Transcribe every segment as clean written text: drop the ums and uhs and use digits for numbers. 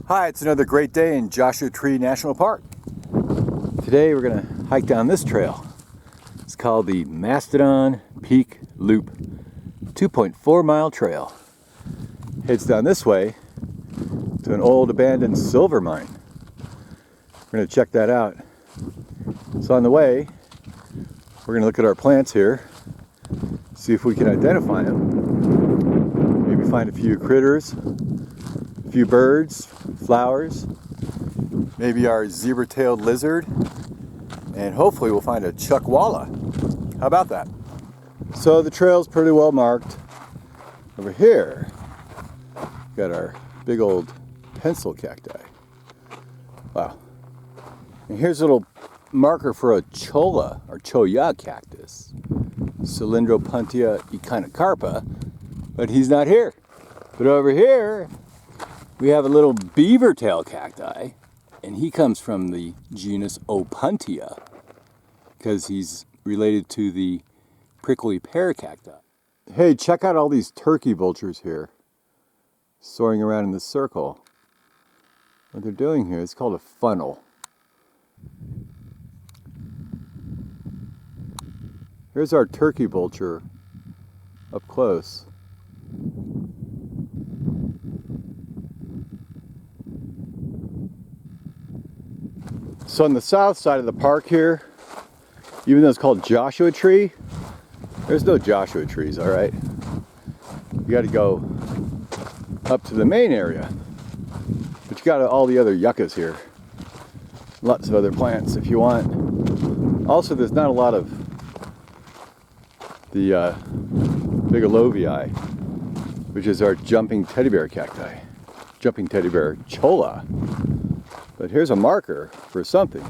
Hi, it's another great day in Joshua Tree National Park. Today we're going to hike down this trail. It's called the Mastodon Peak Loop 2.4 mile trail. Heads down this way to an old abandoned silver mine. We're going to check that out. So on the way, we're going to look at our plants here, see if we can identify them, maybe find a few critters, a few birds, flowers, maybe our zebra-tailed lizard, and hopefully we'll find a chuckwalla. How about that? So the trail's pretty well marked. Over here, we've got our big old pencil cacti. Wow. And here's a little marker for a cholla or cholla cactus, Opuntia echinocarpa, but he's not here. But over here, we have a little beaver tail cacti, and he comes from the genus Opuntia because he's related to the prickly pear cacti. Hey, check out all these turkey vultures here, soaring around in this circle. What they're doing here is called a funnel. Here's our turkey vulture up close. So on the south side of the park here, even though it's called Joshua Tree, there's no Joshua trees, all right? You got to go up to the main area, but you got all the other yuccas here. Lots of other plants if you want. Also, there's not a lot of the bigelovii, which is our jumping teddy bear cacti, jumping teddy bear Cholla. But here's a marker for something.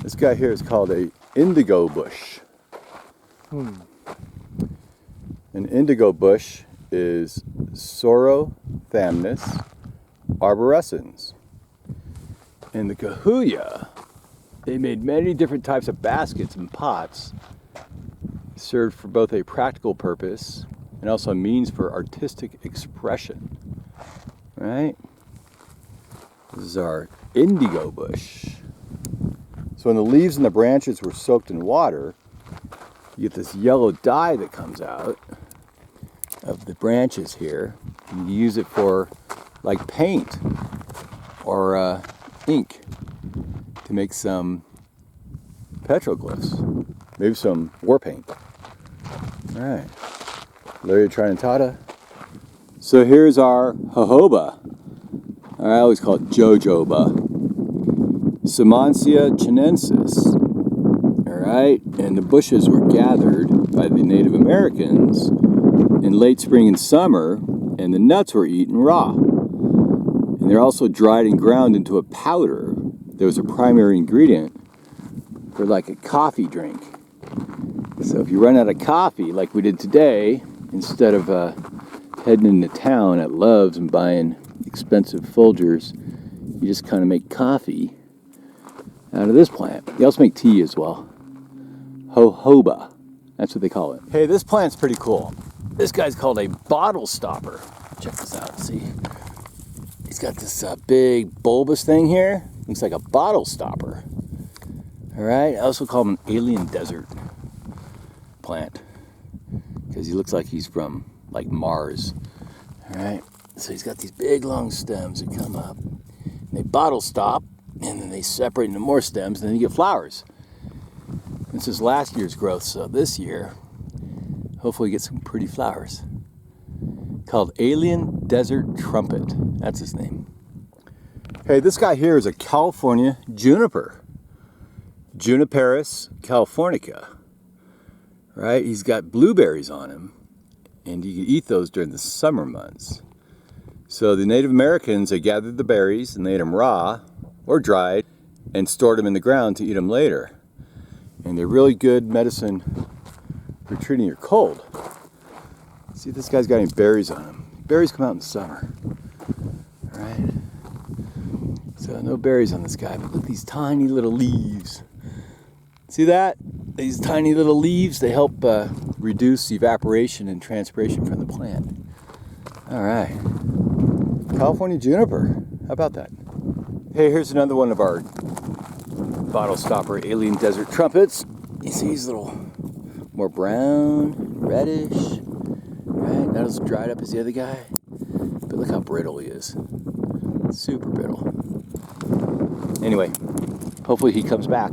This guy here is called a indigo bush. An indigo bush is Psorothamnus arborescens. In the Cahuilla, they made many different types of baskets and pots, served for both a practical purpose and also a means for artistic expression. Right? This is our indigo bush. So when the leaves and the branches were soaked in water, you get this yellow dye that comes out of the branches here. And you use it for like paint or ink to make some petroglyphs, maybe some war paint. All right, Larrea tridentata. So here's our jojoba. I always call it jojoba. Semantia chinensis. All right, and the bushes were gathered by the Native Americans in late spring and summer, and the nuts were eaten raw. And they're also dried and ground into a powder that was a primary ingredient for like a coffee drink. So if you run out of coffee, like we did today, instead of heading into town at Love's and buying expensive Folgers, you just kind of make coffee out of this plant. You also make tea as well. Jojoba, that's what they call it. Hey, this plant's pretty cool. This guy's called a bottle stopper. Check this out, see? He's got this big bulbous thing here. Looks like a bottle stopper. All right, I also call him an alien desert plant because he looks like he's from like Mars. All right, so he's got these big long stems that come up and they bottle stop, and then they separate into more stems, and then you get flowers. This is last year's growth, so this year hopefully get some pretty flowers. Called alien desert trumpet, that's his name. Hey, this guy here is a California juniper, Juniperus californica. Right, he's got blueberries on him, and you can eat those during the summer months. So the Native Americans, they gathered the berries and they ate them raw or dried and stored them in the ground to eat them later. And they're really good medicine for treating your cold. See if this guy's got any berries on him. Berries come out in the summer. All right. So no berries on this guy, but look at these tiny little leaves. See that? These tiny little leaves, they help reduce evaporation and transpiration from the plant. All right. California juniper. How about that? Hey, here's another one of our bottle stopper alien desert trumpets. You see he's a little more brown, reddish, right? Not as dried up as the other guy, but look how brittle he is. Super brittle. Anyway, hopefully he comes back.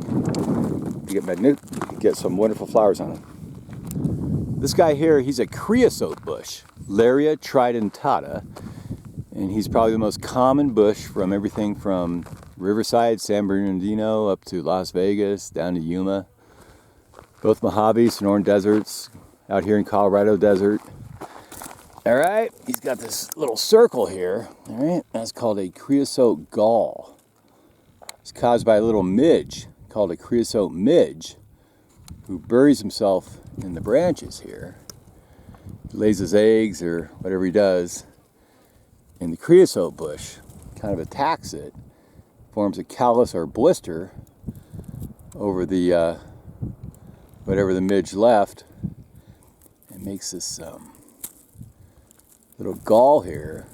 Get some wonderful flowers on him. This guy here, he's a creosote bush, Larrea tridentata, and he's probably the most common bush from everything from Riverside, San Bernardino, up to Las Vegas, down to Yuma. Both Mojave, Sonoran deserts, out here in Colorado desert. All right, he's got this little circle here, all right? That's called a creosote gall. It's caused by a little midge called a creosote midge who buries himself in the branches here. He lays his eggs or whatever he does in the creosote bush, kind of attacks it, forms a callus or blister over the whatever the midge left, and makes this little gall here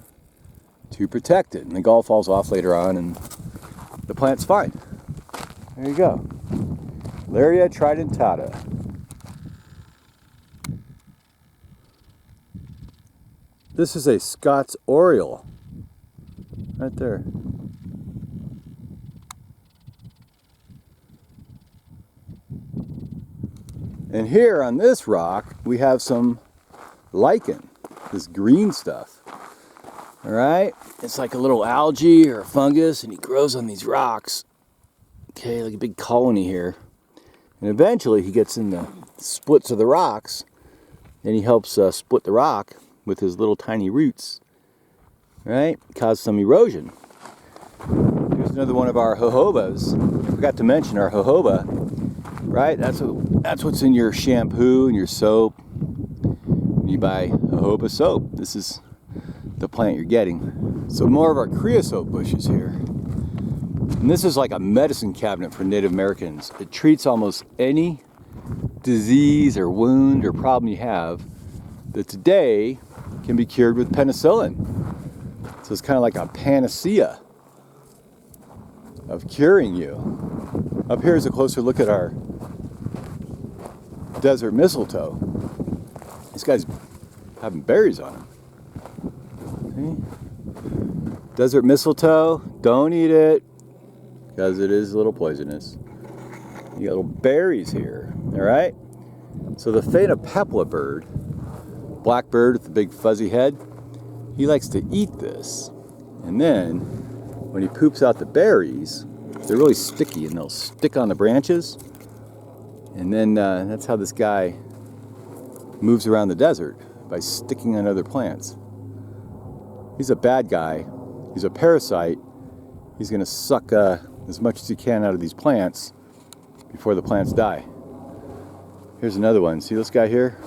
to protect it. And the gall falls off later on and the plant's fine. There you go. Larrea tridentata. This is a Scots oriole. Right there. And here on this rock, we have some lichen, this green stuff. All right, it's like a little algae or a fungus, and he grows on these rocks. Okay, like a big colony here. And eventually he gets in the splits of the rocks, and he helps split the rock with his little tiny roots. All right, cause some erosion. Here's another one of our jojobas. I forgot to mention our jojoba. Right, that's what's in your shampoo and your soap. When you buy jojoba soap, this is the plant you're getting. So more of our creosote bushes here. And this is like a medicine cabinet for Native Americans. It treats almost any disease or wound or problem you have that today can be cured with penicillin. So it's kind of like a panacea of curing you. Up here is a closer look at our desert mistletoe. This guy's having berries on him. See? Desert mistletoe, don't eat it because it is a little poisonous. You got little berries here, all right? So the Phainopepla bird, black bird with the big fuzzy head, he likes to eat this. And then when he poops out the berries, they're really sticky and they'll stick on the branches. And then that's how this guy moves around the desert, by sticking on other plants. He's a bad guy. He's a parasite. He's going to suck as much as he can out of these plants before the plants die. Here's another one. See this guy here?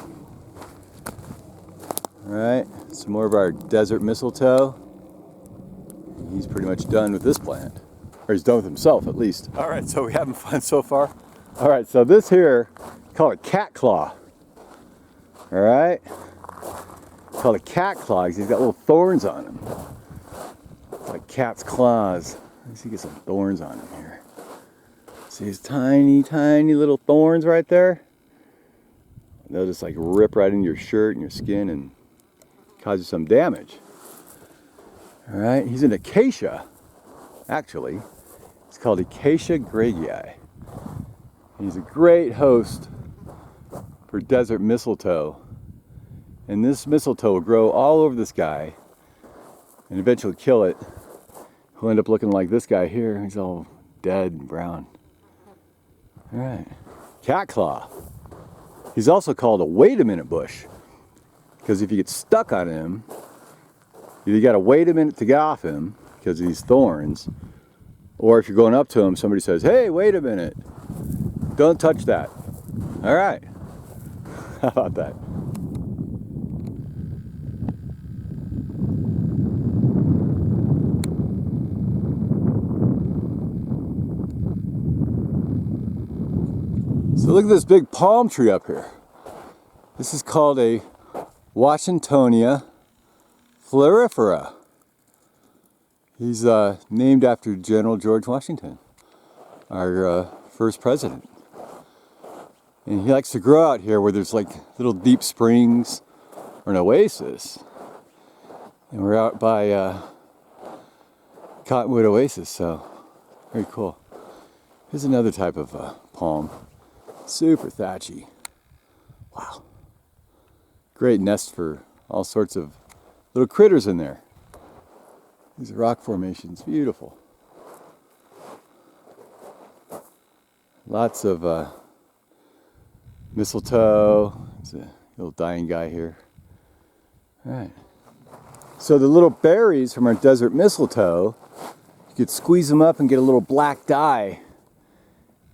All right, some more of our desert mistletoe. He's pretty much done with this plant. Or he's done with himself, at least. All right, so we're having fun so far. All right, so this here, call it cat claw. All right, called a cat claw because he's got little thorns on him. It's like cat's claws. Let's see, get some thorns on him here. See these tiny, tiny little thorns right there? They'll just like rip right into your shirt and your skin and cause you some damage. All right, he's an acacia, actually. It's called Acacia greggii. He's a great host for desert mistletoe. And this mistletoe will grow all over this guy and eventually kill it. He'll end up looking like this guy here. He's all dead and brown. All right, cat claw. He's also called a wait a minute bush because if you get stuck on him, you got to wait a minute to get off him because of these thorns. Or if you're going up to him, somebody says, "Hey, wait a minute. Don't touch that." All right. How about that? So look at this big palm tree up here. This is called a Washingtonia florifera. He's named after General George Washington, our first president. And he likes to grow out here where there's like little deep springs or an oasis. And we're out by Cottonwood Oasis, so very cool. Here's another type of palm. Super thatchy. Wow. Great nest for all sorts of little critters in there. These rock formations, beautiful. Lots of mistletoe. There's a little dying guy here. All right. So the little berries from our desert mistletoe, you could squeeze them up and get a little black dye.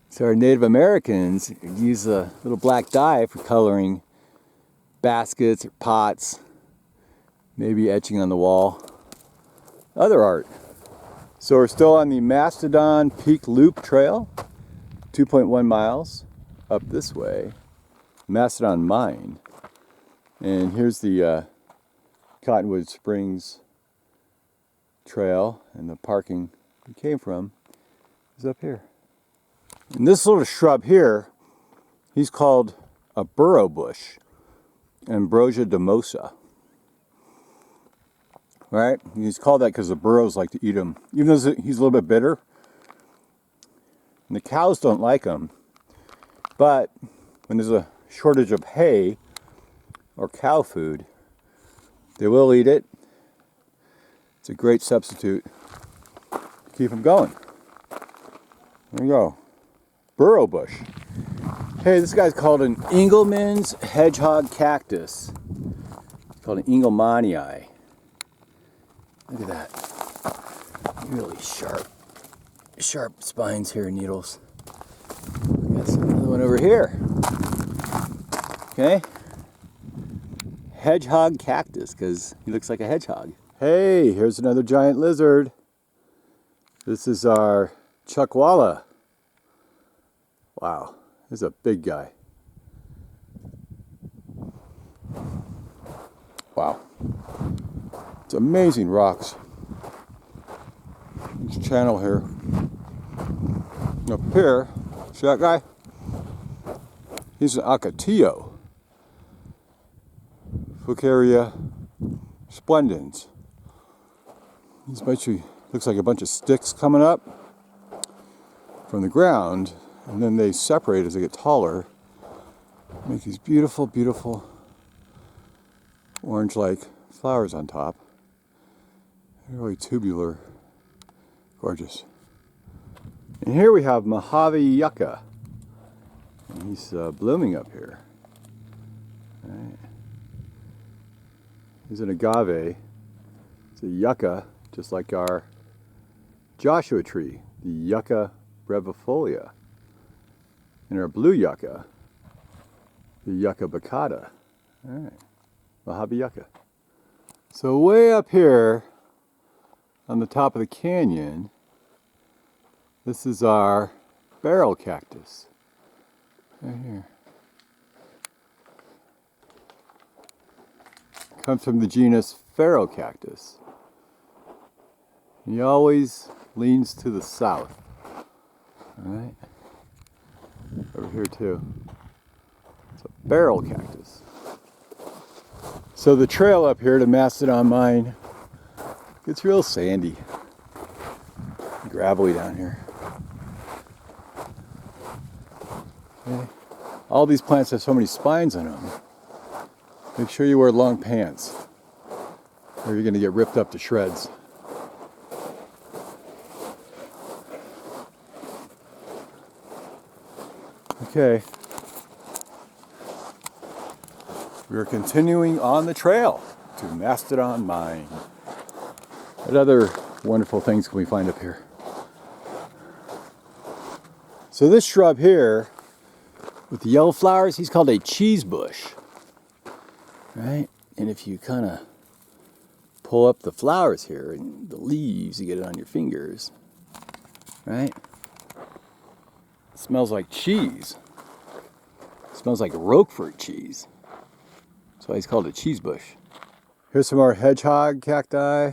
So our Native Americans use a little black dye for coloring baskets or pots, maybe etching on the wall, other art. So we're still on the Mastodon Peak Loop Trail, 2.1 miles up this way, Mastodon Mine. And here's the Cottonwood Springs Trail, and the parking we came from is up here. And this little shrub here, he's called a burrow bush, Ambrosia dumosa. Right? He's called that because the burrows like to eat him, even though he's a little bit bitter. And the cows don't like him. But when there's a shortage of hay or cow food, they will eat it. It's a great substitute to keep them going. There you go. Burrow bush. Hey, this guy's called an Engelmann's hedgehog cactus. It's called an Engelmannii. Look at that. Really sharp spines here, needles. Got another one over here. Okay. Hedgehog cactus, because he looks like a hedgehog. Hey, here's another giant lizard. This is our Chuckwalla. Wow, this is a big guy. Wow. It's amazing rocks. This channel here. Up here, see that guy? He's an Acacia. Fouquieria splendens. This actually looks like a bunch of sticks coming up from the ground, and then they separate as they get taller, make these beautiful, beautiful orange-like flowers on top. They're really tubular, gorgeous. And here we have Mojave Yucca, and he's blooming up here. All right. Here's an agave. It's a yucca, just like our Joshua tree, the Yucca brevifolia. And our blue yucca, the Yucca baccata. All right, Mojave Yucca. So way up here on the top of the canyon, this is our barrel cactus. Right here. Comes from the genus Phainopepla. He always leans to the south. All right. Over here too. It's a barrel cactus. So the trail up here to Mastodon Mine gets real sandy, gravelly down here. Okay. All these plants have so many spines on them. Make sure you wear long pants, or you're going to get ripped up to shreds. Okay. We're continuing on the trail to Mastodon Mine. What other wonderful things can we find up here? So this shrub here, with the yellow flowers, he's called a cheese bush. Right? And if you kind of pull up the flowers here and the leaves, you get it on your fingers. Right? It smells like cheese. It smells like Roquefort cheese. That's why he's called a cheese bush. Here's some more hedgehog cacti.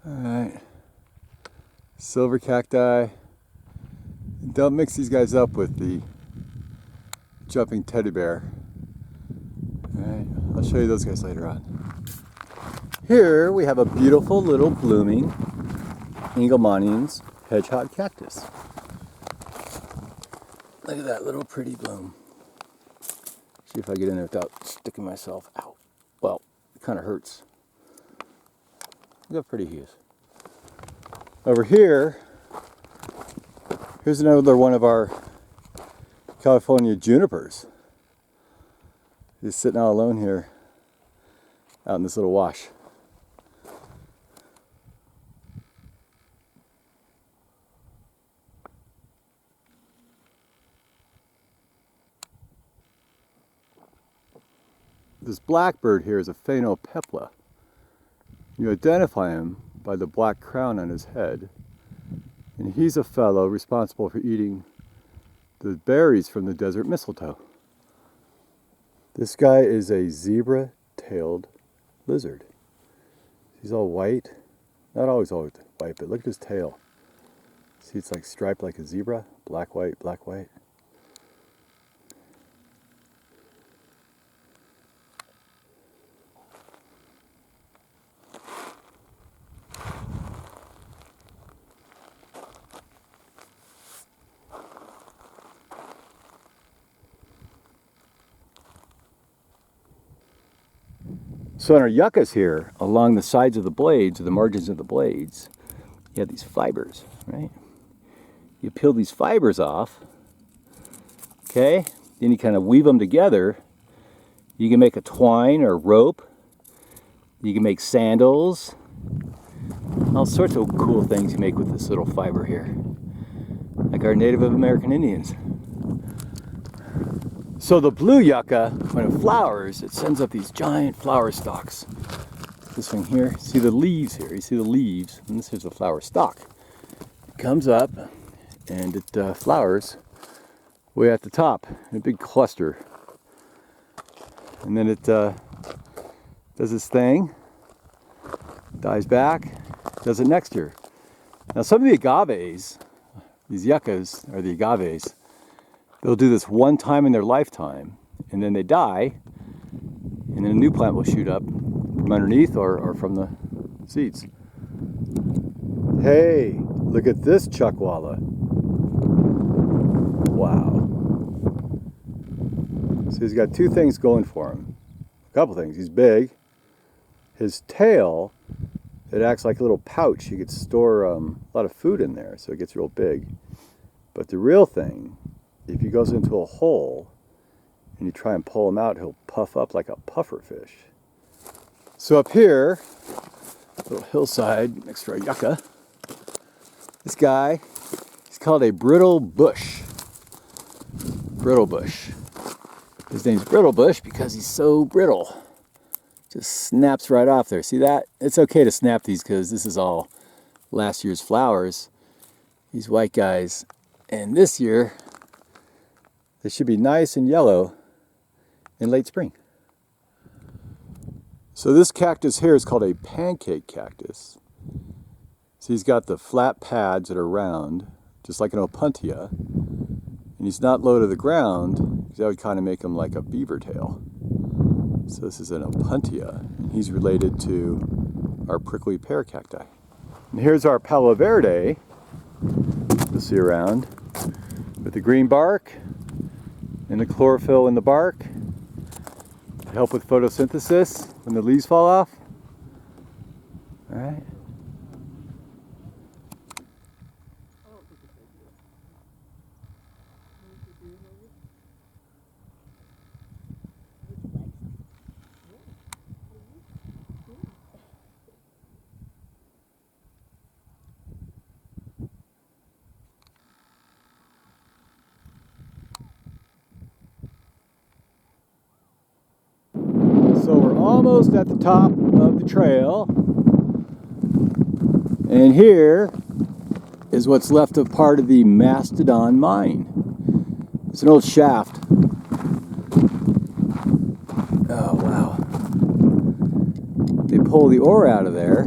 Alright. Silver cacti. Don't mix these guys up with the jumping teddy bear. Alright, I'll show you those guys later on. Here we have a beautiful little blooming Engelmannian's hedgehog cactus. Look at that little pretty bloom. See if I get in there without sticking myself out. Well, it kind of hurts. Look how pretty he is. Over here, here's another one of our California junipers. He's sitting all alone here out in this little wash. This blackbird here is a Phainopepla. You identify him by the black crown on his head, and he's a fellow responsible for eating the berries from the desert mistletoe. This guy is a zebra-tailed lizard. He's all white. Not always white, but look at his tail. See, it's like striped like a zebra. Black, white, black, white. So in our yuccas here, along the sides of the blades, or the margins of the blades, you have these fibers, right? You peel these fibers off, okay? Then you kind of weave them together. You can make a twine or rope. You can make sandals. All sorts of cool things you make with this little fiber here. Like our Native American Indians. So the blue yucca, when it flowers, it sends up these giant flower stalks. This one here, see the leaves here, you see the leaves, and this is the flower stalk. It comes up and it flowers way at the top in a big cluster. And then it does this thing, dies back, does it next year. Now some of the agaves, these yuccas, are the agaves, they'll do this one time in their lifetime, and then they die, and then a new plant will shoot up from underneath or from the seeds. Hey, look at this Chuckwalla. Wow. So he's got two things going for him. A couple things. He's big. His tail, it acts like a little pouch. You could store a lot of food in there, so it gets real big. But the real thing, if he goes into a hole and you try and pull him out, he'll puff up like a puffer fish. So up here, little hillside next to our yucca, this guy, he's called a brittle bush. Brittle bush. His name's brittle bush because he's so brittle. Just snaps right off there. See that? It's okay to snap these because this is all last year's flowers. These white guys. And this year, they should be nice and yellow in late spring. So this cactus here is called a pancake cactus. So he's got the flat pads that are round, just like an Opuntia. And he's not low to the ground, because that would kind of make him like a beaver tail. So this is an Opuntia, and he's related to our prickly pear cacti. And here's our Palo Verde, you'll see around, with the green bark, and the chlorophyll in the bark to help with photosynthesis when the leaves fall off. All right. So we're almost at the top of the trail, and here is what's left of part of the Mastodon mine. It's an old shaft. Oh wow. They pull the ore out of there,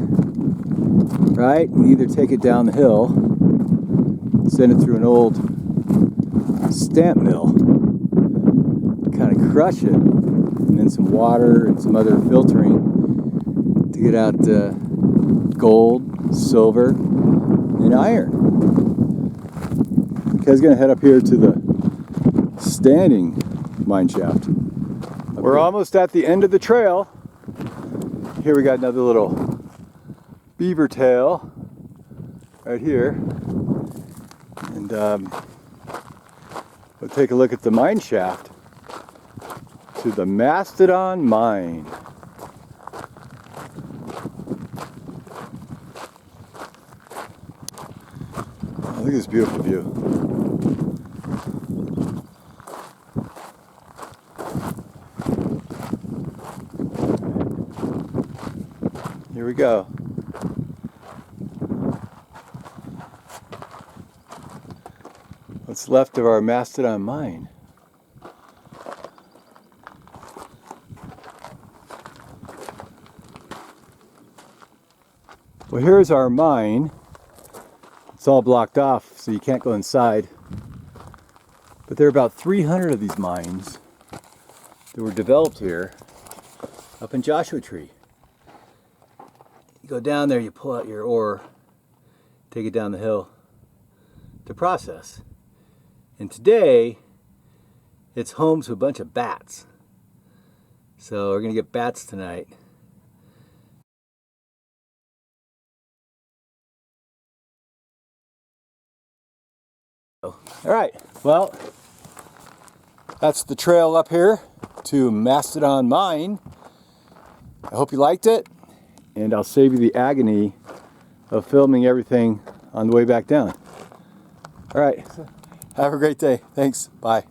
right? And either take it down the hill, send it through an old stamp mill, kind of crush it, and then some water and some other filtering to get out gold, silver, and iron. You guys gonna head up here to the standing mine shaft. We're almost at the end of the trail. Here we got another little beaver tail right here. And we'll take a look at the mine shaft to the Mastodon mine. Oh, look at this beautiful view. Here we go. What's left of our Mastodon mine. Well, here's our mine. It's all blocked off, so you can't go inside. But there are about 300 of these mines that were developed here up in Joshuatree. You go down there, you pull out your ore, take it down the hill to process. And today, it's home to a bunch of bats. So we're gonna get bats tonight. All right, well, that's the trail up here to Mastodon Mine. I hope you liked it, and I'll save you the agony of filming everything on the way back down. All right, have a great day. Thanks, bye.